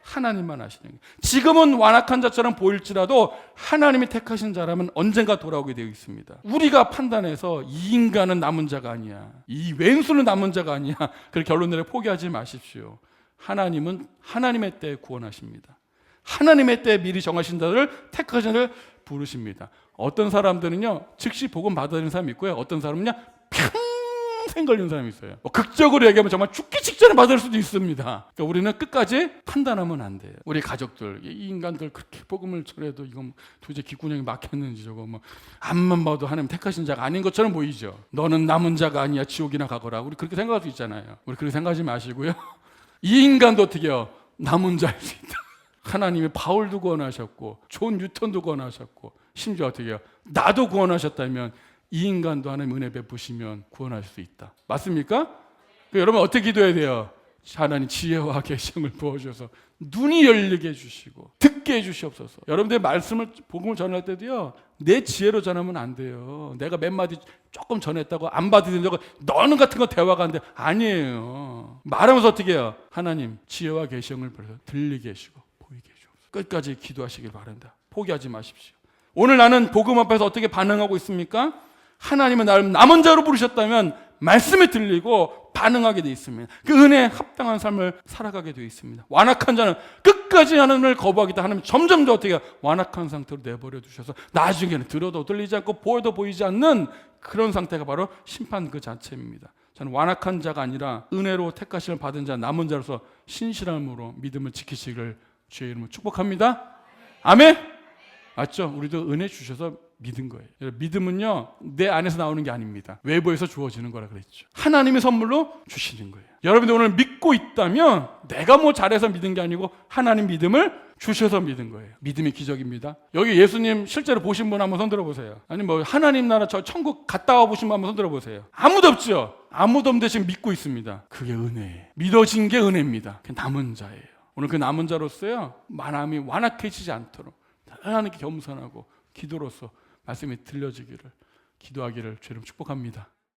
하나님만 하시는 거예요. 지금은 완악한 자처럼 보일지라도 하나님이 택하신 자라면 언젠가 돌아오게 되어 있습니다. 우리가 판단해서 이 인간은 남은 자가 아니야, 이 왼수는 남은 자가 아니야, 그 결론을 포기하지 마십시오. 하나님은 하나님의 때에 구원하십니다. 하나님의 때에 미리 정하신 자를 택하신 자를 부르십니다. 어떤 사람들은요 즉시 복음 받아들이는 사람이 있고요, 어떤 사람은요 평생 걸리는 사람이 있어요. 극적으로 얘기하면 정말 죽기 직전에 받을 수도 있습니다. 그러니까 우리는 끝까지 판단하면 안 돼요. 우리 가족들, 이 인간들 그렇게 복음을 전해도 이거 도대체 귓구녕이 막혔는지 저거 앞만 봐도 하나님 택하신 자가 아닌 것처럼 보이죠. 너는 남은 자가 아니야, 지옥이나 가거라. 우리 그렇게 생각할 수 있잖아요. 우리 그렇게 생각하지 마시고요. 이 인간도 어떻게 해요? 남은 자일 수 있다. 하나님이 바울도 구원하셨고 존 뉴턴도 구원하셨고 심지어 어떻게 해요? 나도 구원하셨다면 이 인간도 하나님 은혜 베푸시면 구원할 수 있다. 맞습니까? 여러분, 어떻게 기도해야 돼요? 하나님 지혜와 계시를 부어주셔서 눈이 열리게 해주시고 듣게 해주시옵소서. 여러분들 말씀을 복음을 전할 때도요, 내 지혜로 전하면 안 돼요. 내가 몇 마디 조금 전했다고 안 받으려고 너는 같은 거 대화가 안 돼. 아니에요. 말하면서 어떻게 해요? 하나님 지혜와 계시를 들리게 해주시고 보이게 해주옵소서. 끝까지 기도하시길 바란다. 포기하지 마십시오. 오늘 나는 복음 앞에서 어떻게 반응하고 있습니까? 하나님은 나를 남은 자로 부르셨다면 말씀이 들리고 반응하게 되어 있습니다. 그 은혜에 합당한 삶을 살아가게 되어 있습니다. 완악한 자는 끝까지 하나님을 거부하겠다. 하나님 점점 더 어떻게 완악한 상태로 내버려 두셔서 나중에는 들어도 들리지 않고 보여도 보이지 않는 그런 상태가 바로 심판 그 자체입니다. 저는 완악한 자가 아니라 은혜로 택하심을 받은 자, 남은 자로서 신실함으로 믿음을 지키시기를 주의 이름으로 축복합니다. 아멘. 맞죠? 우리도 은혜 주셔서 믿은 거예요. 믿음은요 내 안에서 나오는 게 아닙니다. 외부에서 주어지는 거라 그랬죠. 하나님이 선물로 주시는 거예요. 여러분들 오늘 믿고 있다면 내가 뭐 잘해서 믿은 게 아니고 하나님 믿음을 주셔서 믿은 거예요. 믿음이 기적입니다. 여기 예수님 실제로 보신 분 한번 손 들어보세요. 아니 뭐 하나님 나라 저 천국 갔다 와 보신 분 한번 손 들어보세요. 아무도 없죠. 아무도 없는데 지금 믿고 있습니다. 그게 은혜예요. 믿어진 게 은혜입니다. 그게 남은 자예요. 오늘 그 남은 자로서요 마음이 완악해지지 않도록 하나님께 겸손하고 기도로서 말씀이 들려지기를 기도하기를 주님 축복합니다.